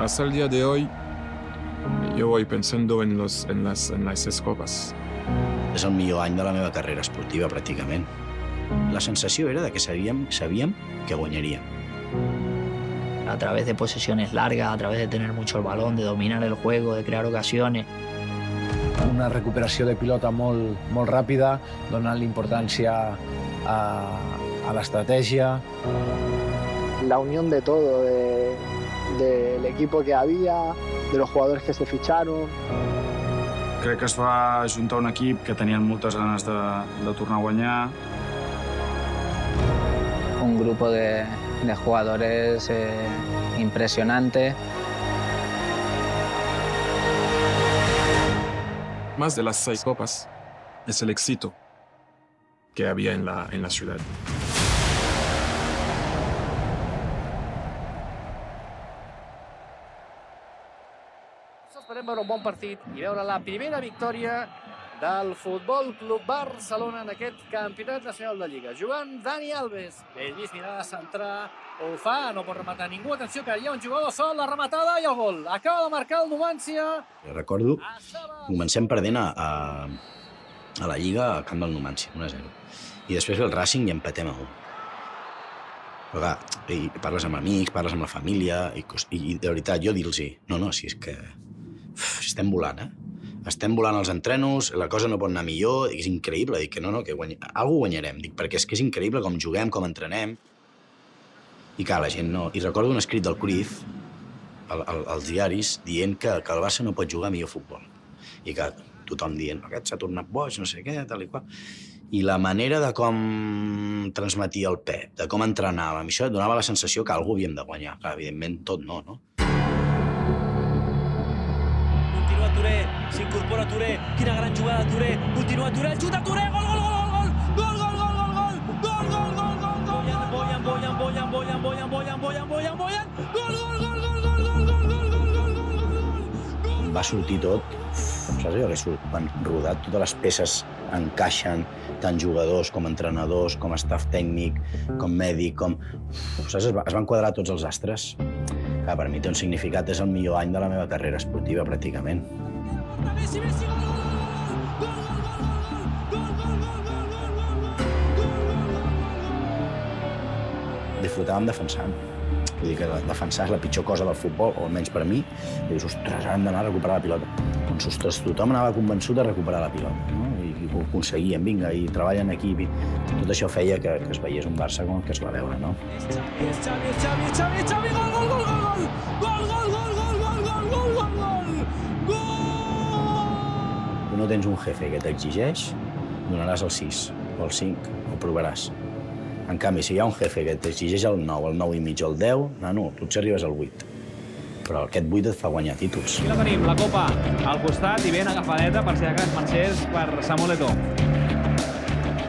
hasta el día de hoy, yo voy pensando en las 6 copas. És el millor any de la meva carrera esportiva, pràcticament. La sensació era de que sabíem que guanyaríem. A través de posesiones largas, a través de tener mucho el balón, de dominar el juego, de crear ocasiones. Una recuperació de pilota molt ràpida, donant importància a l'estratègia. La unión de todo, del equipo que había, de los jugadores que se ficharon. Crec que es va juntar un equip que tenien moltes ganes de tornar a guanyar. Un grupo de jugadores impresionante. Más de las 6 copas es el éxito que había en la ciudad. Esperem veure un bon partit i veure la primera victòria del Futbol Club Barcelona en aquest campionat nacional de Lliga. Jugant Dani Alves. Bellvís mirarà a centrar. Ho fa, no pot rematar ningú. Atenció que hi ha un jugador sol, la rematada i el gol. Acaba de marcar el Numancia. Recordo, comencem perdent a la Lliga a camp del Numancia, 1-0. I després ve el Racing i empatem a 1. Però clar, parles amb amics, parles amb la família, i de veritat, jo dir-los, no, si és que estem volant, estem volant als entrenos, la cosa no pot anar millor, és increïble, dic que no, que algú guanyarem, dic, perquè és que és increïble com juguem, com entrenem. I clar, la gent no... I recordo un escrit del Cruyff, als diaris, dient que el Barça no pot jugar millor futbol. I que tothom dient, aquest s'ha tornat boig, no sé què, tal i qual. I la manera de com transmetia el Pep, de com entrenava, això donava la sensació que algú havíem de guanyar. Clar, evidentment, tot no, no? Continua Touré, s'incorpora Touré, quina gran jugada de Touré, continua Touré, el xut de Touré, gol, gol, gol, gol, gol, gol, gol, gol, gol, gol, gol, gol, gol, Boyan, gol, gol, gol, gol, va sortir tot, saps allò que van rodat, totes les peces encaixen, tant jugadors com entrenadors, com staff tècnic, com mèdic, com... Saps? Es van quadrar tots els astres. Clar, per mi té un significat, és el millor any de la meva carrera esportiva, pràcticament. Disfrutàvem defensant. Vull dir que defensar és la pitjor cosa del futbol, o almenys per mi. I dius, ostres, hem d'anar a recuperar la pilota. Doncs, ostres, tothom anava convençut de recuperar la pilota, no? I ho aconseguíem, vinga, i treballa en equip. Tot això feia que es veiés un Barça com el que es va veure, no? És Xavi, gol, gol, gol, gol, gol, gol, gol, gol, gol, gol, gol, gol, gol, gol, gol! Tu no tens un jefe que t'exigeix, donaràs el 6 o el 5, ho provaràs. En canvi, si hi ha un jefe que t'exigeix el 9, el 9 i mig o el 10, nano, potser arribes al 8. Però aquest 8 et fa guanyar títols. Aquí la tenim, la Copa al costat i ben agafadeta per si de cas marxés per Samuel Eto'o.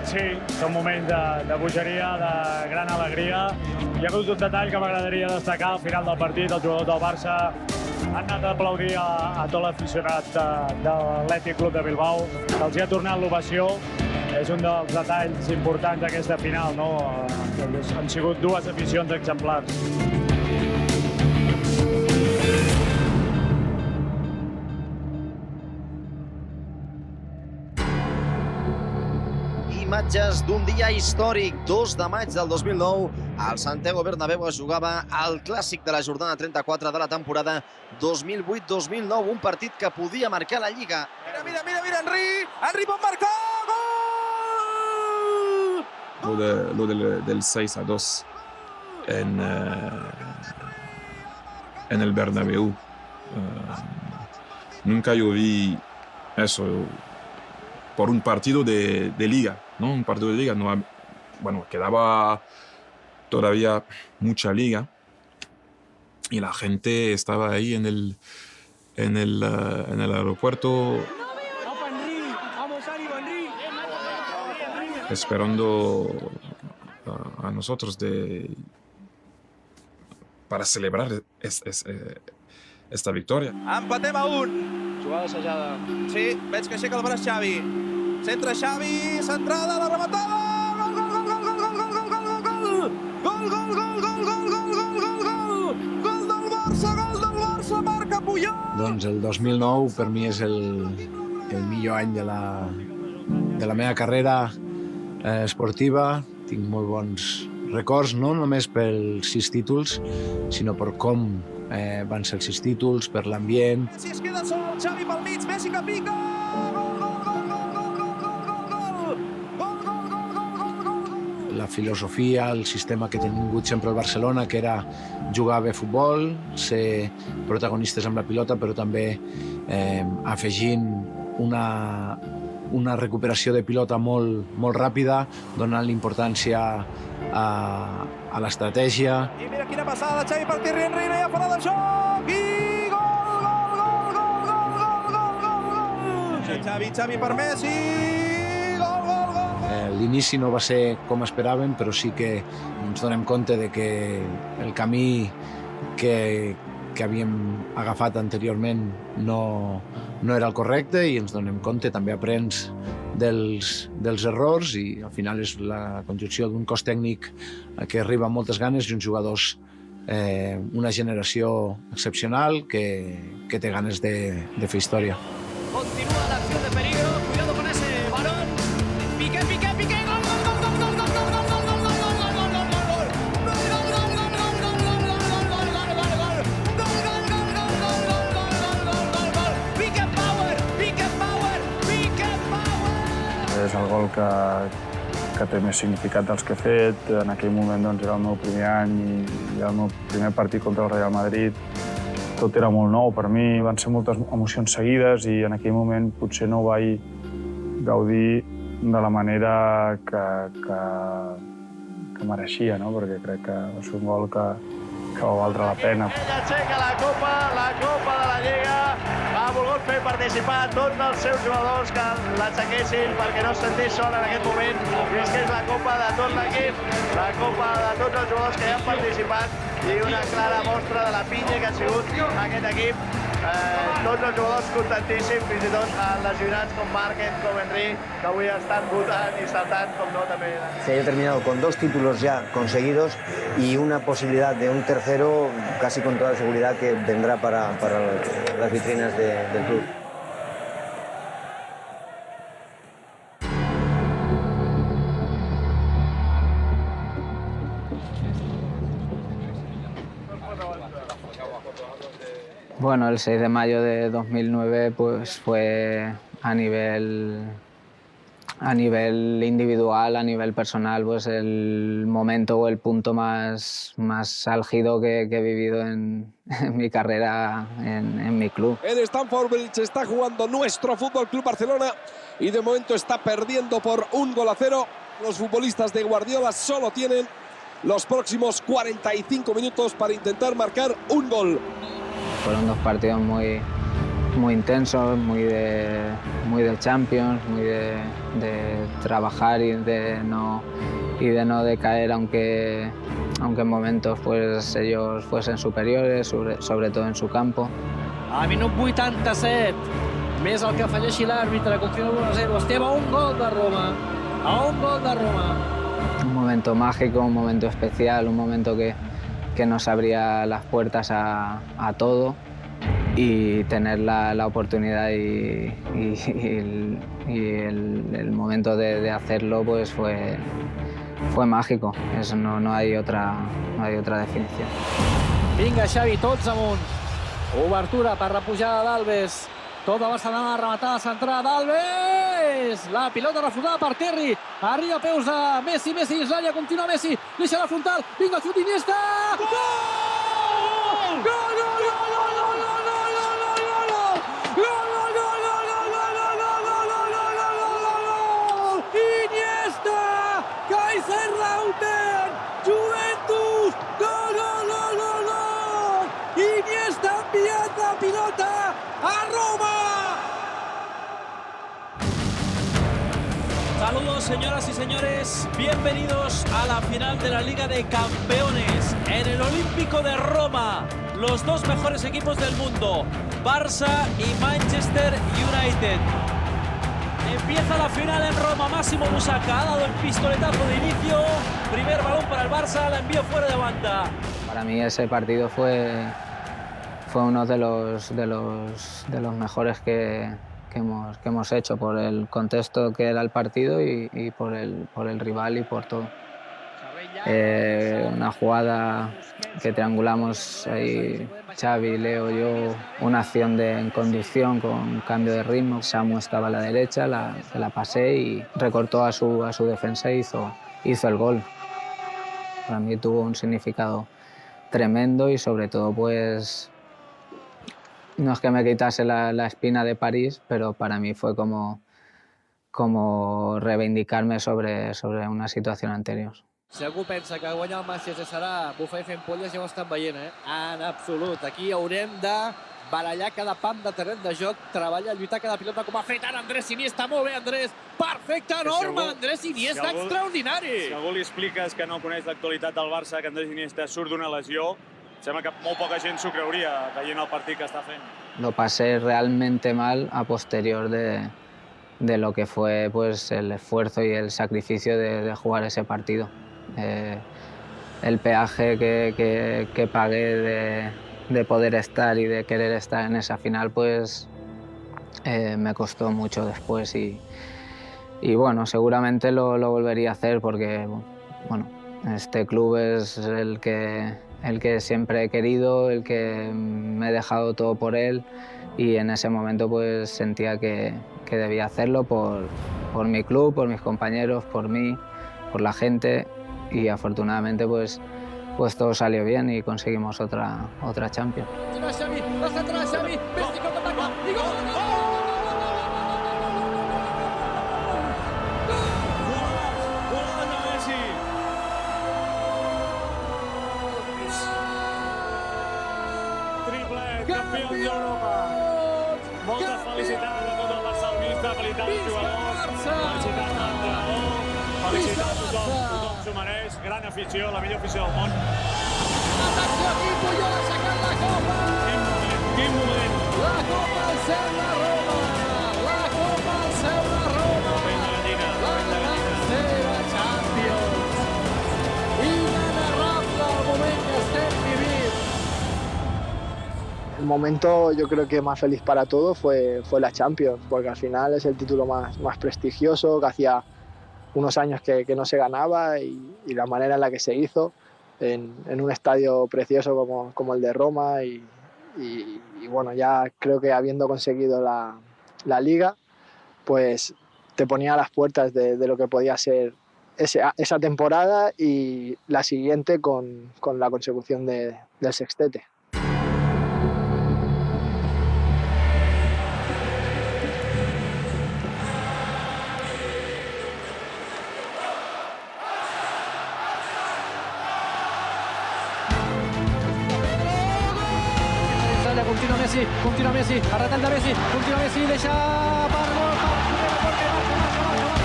Sí, són moments de bogeria, de gran alegria. Hi ha hagut un detall que m'agradaria destacar al final del partit. Els jugadors del Barça han anat a aplaudir a tot l'aficionat de l'Atlètic Club de Bilbao, que els hi ha tornat l'ovació. És un dels detalls importants d'aquesta final, no? Han sigut dues aficions exemplars. Imatges d'un dia històric, 2 de maig del 2009, al Santiago Bernabéu es jugava el clàssic de la jornada 34 de la temporada 2008-2009, un partit que podia marcar la Lliga. Mira, Henry pot marcar, gol! Lo del 6-2 en el Bernabéu. Nunca yo vi eso por un partido de liga, ¿no? Un partido de liga. No, bueno, quedaba todavía mucha liga y la gente estaba ahí en el aeropuerto esperando a nosotros para celebrar esta victòria. Empatem a 1. Jugada assajada. Sí, veig que aixeca el braç Xavi. Centra Xavi, centrada, la rematada! Gol, gol, gol, gol, gol, gol, gol, gol, gol, gol! Gol, gol, gol, gol, gol, gol, gol, gol, gol! Gol del Barça, Doncs el 2009 per mi és el millor any de la meva carrera esportiva. Tinc molt bons records, no només pels 6 títols, sinó per com van ser els 6 títols, per l'ambient. Messi es queda sol, Xavi pel mig, Messi que pica! La filosofia, el sistema que he tingut sempre al Barcelona, que era jugar bé a futbol, ser protagonistes amb la pilota, però també afegint una recuperació de pilota molt ràpida, donant l'importància a l'estratègia. I mira quina passada, Xavi per Thierry Henry, ja fora de joc, i gol! Xavi per Messi, gol! L'inici no va ser com esperàvem, però sí que ens donem compte de que el camí que havíem agafat anteriorment no era el correcte, i ens donem compte, també aprens dels errors, i al final és la conjunció d'un cos tècnic que arriba amb moltes ganes i uns jugadors, una generació excepcional que té ganes de fer història. Continúa la acción de peligro, cuidado con ese balón. Piqué, gol, És el gol que té més significat dels que he fet. En aquell moment doncs, era el meu primer any i el meu primer partit contra el Real Madrid. Tot era molt nou per mi, van ser moltes emocions seguides i en aquell moment potser no ho vaig gaudir de la manera que mereixia, no? Perquè crec que va ser un gol que va valdre la pena. Ell aixeca la copa de la Lliga. Ha volgut fer participar tots els seus jugadors que l'aixequessin perquè no es sentís sol en aquest moment. Visqués la copa de tot l'equip, la copa de tots els jugadors que hi han participat i una clara mostra de la pinya que ha sigut aquest equip. Tots els jugadors contentíssims, fins i tot lesionats com Márquez, com Henry, que avui estan votant y saltant, com no també. Se haya terminado con 2 títulos ya conseguidos y una posibilidad de un tercero casi con toda seguridad que vendrá para las vitrinas del club. Bueno, el 6 de mayo de 2009 pues fue a nivel individual, a nivel personal, pues el momento o el punto más álgido que he vivido en mi carrera en mi club. En Stamford Bridge está jugando nuestro Fútbol Club Barcelona y de momento está perdiendo por 1-0. Los futbolistas de Guardiola solo tienen los próximos 45 minutos para intentar marcar un gol. Fueron 2 partidos muy intensos, muy de Champions, muy de trabajar y de no decaer, aunque en momentos pues ellos fuesen superiores, sobre todo en su campo. A minut 87, més el que falleixi l'àrbitre, continua 1-0, estem a un gol de Roma, Un momento mágico, un momento especial, un momento que nos abría las puertas a todo, y tener la oportunidad y el momento de hacerlo pues fue mágico. Eso no hay otra definición. Vinga, Xavi, tots amunt. Obertura per la pujada d'Alves. Tot el Barcelona rematada, centrada d'Alves! La pilota refusada per Terry. Arriba a peus de Messi, Islària, continua Messi. Deixa la frontal, vinga, xut Iniesta! Gol! Gol! Iniesta! Kaiserslautern! Juventus! Gol! Iniesta ha enviat la pilota a Roma! Saludos, señoras y señores, bienvenidos a la final de la Liga de Campeones en el Olímpico de Roma. Los 2 mejores equipos del mundo, Barça y Manchester United. Empieza la final en Roma. Massimo Busacca ha dado el pistoletazo de inicio. Primer balón para el Barça, la envío fuera de banda. Para mí ese partido fue fue uno de los mejores que hemos hecho por el contexto que era el partido y por el rival y por todo. Una jugada que triangulamos ahí, Xavi, Leo, yo, una acción en conducción con cambio de ritmo. Samu estaba a la derecha, se la pasé y recortó a su defensa e hizo el gol. Para mí tuvo un significado tremendo y sobre todo pues no es que me quitase la espina de París, pero para mí fue como reivindicarme sobre una situación anterior. Si algú pensa que guanyar el Manchester serà bufar i fer ampolles, ja ho estan veient, en absolut. Aquí haurem de barallar cada pam de terreny de joc, treballar, lluitar cada pilota, com ha fet ara Andrés Iniesta. Molt bé, Andrés. Perfecte, enorme, Andrés Iniesta, extraordinari. Si algú li expliques que no coneix l'actualitat del Barça, que Andrés Iniesta surt d'una lesió, sembla que molt poca gent s'ho creuria veient el partit que està fent. Lo pasé realmente mal a posterior de lo que fue pues, el esfuerzo y el sacrificio de jugar ese partido. El peaje que pagué de poder estar y de querer estar en esa final, pues me costó mucho después y bueno, seguramente lo volvería a hacer porque bueno, este club es el que siempre he querido, el que me he dejado todo por él y en ese momento pues sentía que debía hacerlo por mi club, por mis compañeros, por mí, por la gente. Y afortunadamente pues todo salió bien y conseguimos otra Champions. Triplet, campions d'Europa. Moltes felicitats a tot el barcelonista, felicitats als jugadors, felicitats a l'entrenador, felicitats a tothom s'ho mereix, gran afició, la millor afició del món. Atenció aquí, Puyol aixecant la copa! Quin moment! La copa al cel de Roma! La copa al cel de Roma! La tercera Champions! Inenarrable el moment que estem vivint! El momento yo creo que más feliz para todos fue la Champions, porque al final es el título más prestigioso, que hacía unos años que no se ganaba y la manera en la que se hizo en un estadio precioso como el de Roma y bueno, ya creo que habiendo conseguido la Liga, pues te ponía a las puertas de lo que podía ser esa temporada y la siguiente con la consecución del sextete. Continua Messi, arretall de Messi, continua Messi, deixa per gol.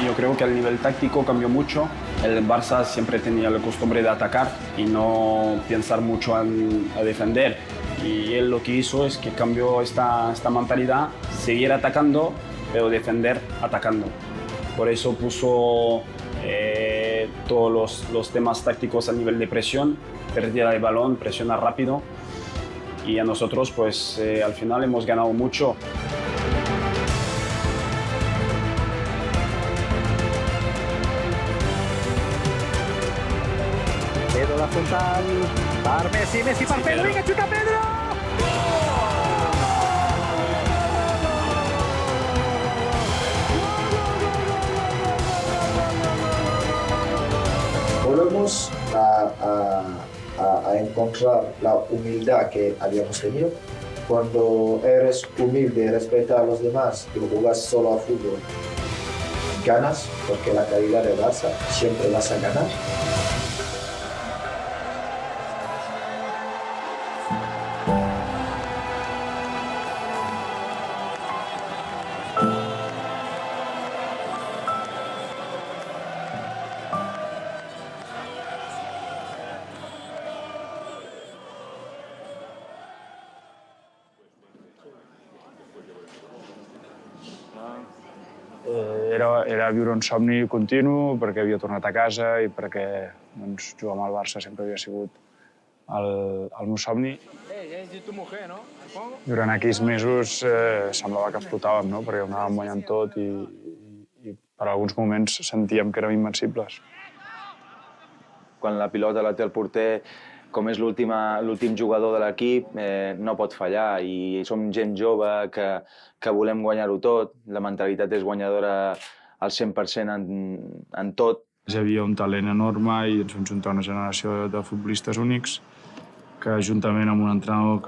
Yo creo que el nivel táctico cambió mucho. El Barça siempre tenía la costumbre de atacar y no pensar mucho en defender. Y él lo que hizo es que cambió esta mentalidad, seguir atacando, pero defender atacando. Por eso puso todos los temas tácticos a nivel de presión, pérdida de balón, presiona rápido. Y a nosotros, pues al final hemos ganado mucho. Pedro la frontal, per Messi, Messi per Pedro, vinga, xuta Pedro! Volvemos a encontrar la humildad que habíamos tenido. Cuando eres humilde y respetas a los demás y jugas solo a fútbol, ganas, porque la calidad de Barça siempre vas a ganar. Era viure un somni continu perquè havia tornat a casa i perquè jugar amb el Barça sempre havia sigut el meu somni. Durant aquells mesos semblava que explotàvem, no? Perquè ho anàvem guanyant tot i per alguns moments sentíem que érem invencibles. Quan la pilota la té el porter, com és l'últim jugador de l'equip, no pot fallar i som gent jove que volem guanyar-ho tot. La mentalitat és guanyadora al 100% en tot. Hi havia un talent enorme i ens vam juntar una generació de futbolistes únics que, juntament amb un entrenador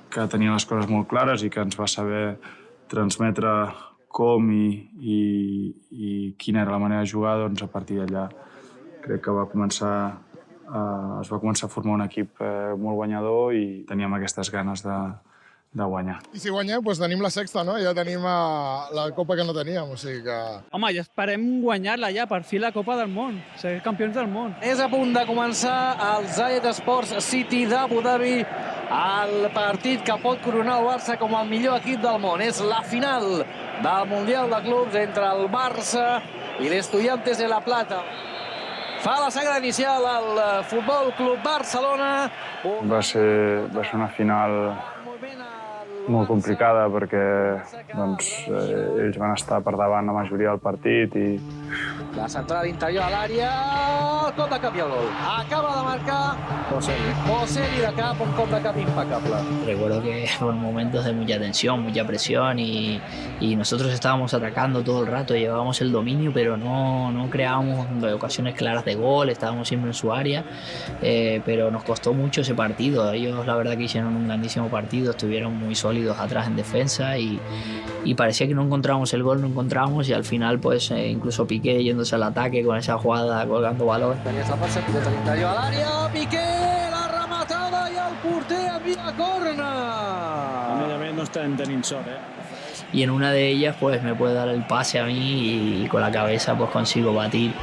que tenia les coses molt clares i que ens va saber transmetre com i quina era la manera de jugar, doncs a partir d'allà crec que es va començar a formar un equip molt guanyador i teníem aquestes ganes de guanyar. I si guanyem, doncs tenim la sexta, no? Ja tenim la Copa que no teníem, o sigui que... Home, ja esperem guanyar-la ja, per fi la Copa del Món, ser campions del món. És a punt de començar el Zayed Sports City d'Abu Dhabi, el partit que pot coronar el Barça com el millor equip del món. És la final del Mundial de Clubs entre el Barça i l'Estudiantes de La Plata. Fa la saga inicial al Futbol Club Barcelona. Va ser una final molt complicada perquè ells van estar per davant la majoria del partit i... La centrada interior a l'àrea, el cop de cap i el gol. Acaba de marcar Boselli de cap, un cop de cap impecable. Recuerdo que fueron momentos de mucha tensión, mucha presión y nosotros estábamos atacando todo el rato, llevábamos el dominio, pero no creábamos ocasiones claras de gol, estábamos siempre en su área, pero nos costó mucho ese partido. Ellos la verdad que hicieron un grandísimo partido, estuvieron muy sólidos atrás en defensa y parecía que no encontrábamos el gol, y al final pues incluso Piqué yéndose al ataque con esa jugada, colgando balón. Tenia esa passa, pilota a l'interior a l'àrea, Piqué, la rematada i el porter envia córner. Immediatament no estem tenint sort, Y en una de ellas pues me puede dar el pase a mí y con la cabeza pues consigo batir.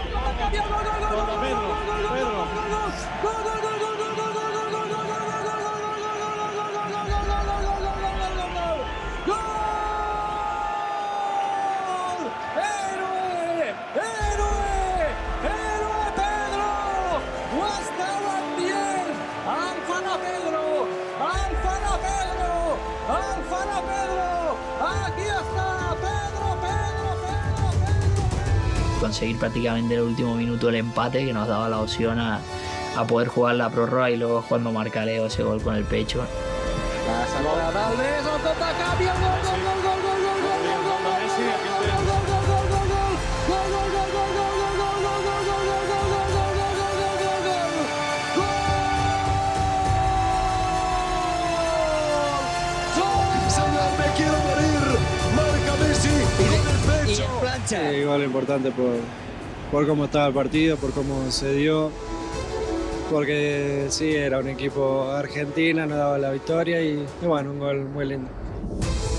Conseguir prácticamente en el último minuto el empate que nos daba la opción a poder jugar la prórroga y luego cuando marca Leo ese gol con el pecho. La salida d'Alves, el cop de cap i el Me quiero morir, marca Messi con el pecho. Sí, igual importante por cómo estaba el partido, por cómo se dio, porque sí, era un equipo argentino, nos daba la victoria y bueno, un gol muy lindo.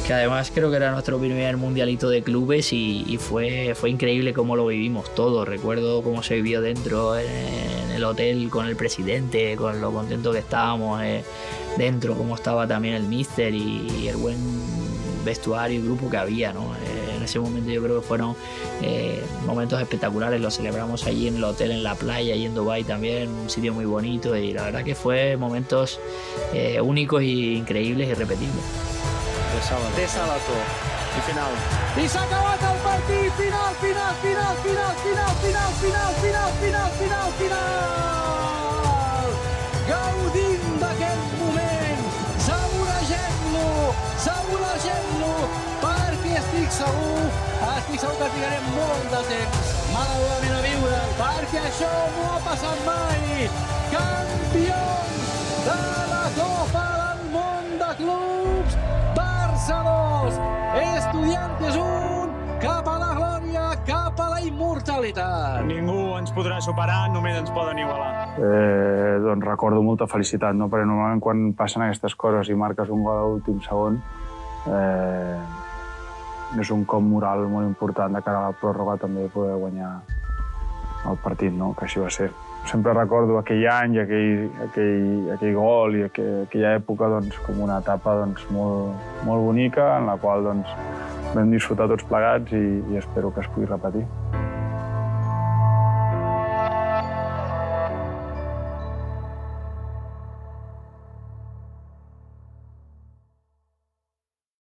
Que además creo que era nuestro primer mundialito de clubes y fue increíble cómo lo vivimos todo. Recuerdo cómo se vivió dentro en el hotel con el presidente, con lo contento que estábamos dentro, cómo estaba también el míster y el buen vestuario y grupo que había, ¿no? En ese momento yo creo que fueron momentos espectaculares, lo celebramos allí en el hotel, en la playa, y en Dubái también, un sitio muy bonito, y la verdad que fue momentos únicos e increíbles y irrepetibles. De Salato. I final. I s'ha acabat el partit! Final! Gaudint d'aquest moment! Saboregem-lo! Perquè estic segur que trigarem molt de temps, malauradament, a viure, perquè això no ha passat mai! Campions de la Copa del Món de Clubs! Barça 2, Estudiantes 1, cap a la glòria, cap a la immortalitat. Ningú ens podrà superar, només ens poden igualar. Doncs recordo molta felicitat, no? Perquè normalment quan passen aquestes coses i marques un gol a l'últim segon, és un cop moral molt important de cara a la pròrroga també poder guanyar el partit, no? Que així va ser. Sempre recordo aquell any, aquell gol i aquella època com una etapa molt bonica en la qual vam disfrutar tots plegats i espero que es pugui repetir.